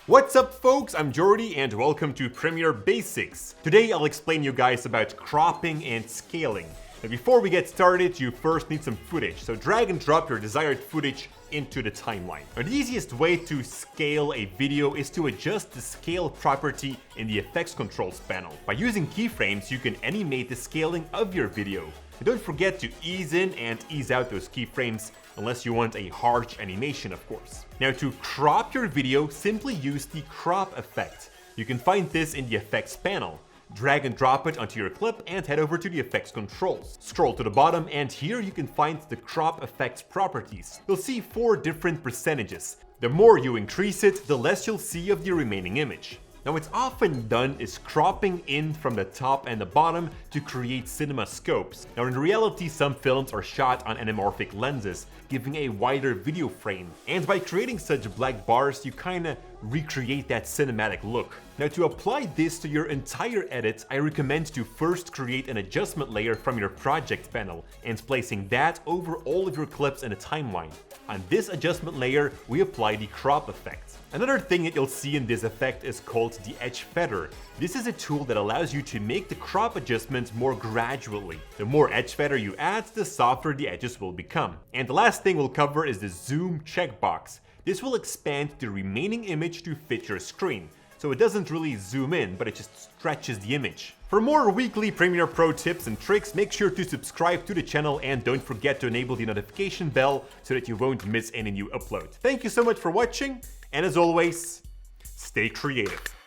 What's up folks, I'm Jordy and welcome to Premiere Basics. Today I'll explain you guys about cropping and scaling. Now before we get started, you first need some footage, so drag and drop your desired footage into the timeline. Now the easiest way to scale a video is to adjust the scale property in the effects controls panel. By using keyframes, you can animate the scaling of your video. And don't forget to ease in and ease out those keyframes, unless you want a harsh animation, of course. Now to crop your video, simply use the crop effect. You can find this in the effects panel. Drag and drop it onto your clip and head over to the effects controls. Scroll to the bottom and here you can find the crop effects properties. You'll see 4 different percentages. The more you increase it, the less you'll see of the remaining image. Now what's often done is cropping in from the top and the bottom to create cinema scopes. Now in reality, some films are shot on anamorphic lenses, giving a wider video frame. And by creating such black bars, you kinda recreate that cinematic look. Now to apply this to your entire edit, I recommend to first create an adjustment layer from your project panel and placing that over all of your clips in a timeline. On this adjustment layer, we apply the crop effect. Another thing that you'll see in this effect is called the edge feather. This is a tool that allows you to make the crop adjustments more gradually. The more edge feather you add, the softer the edges will become. And the last thing we'll cover is the zoom checkbox. This will expand the remaining image to fit your screen. So it doesn't really zoom in, but it just stretches the image. For more weekly Premiere Pro tips and tricks, make sure to subscribe to the channel and don't forget to enable the notification bell so that you won't miss any new upload. Thank you so much for watching, and as always, stay creative.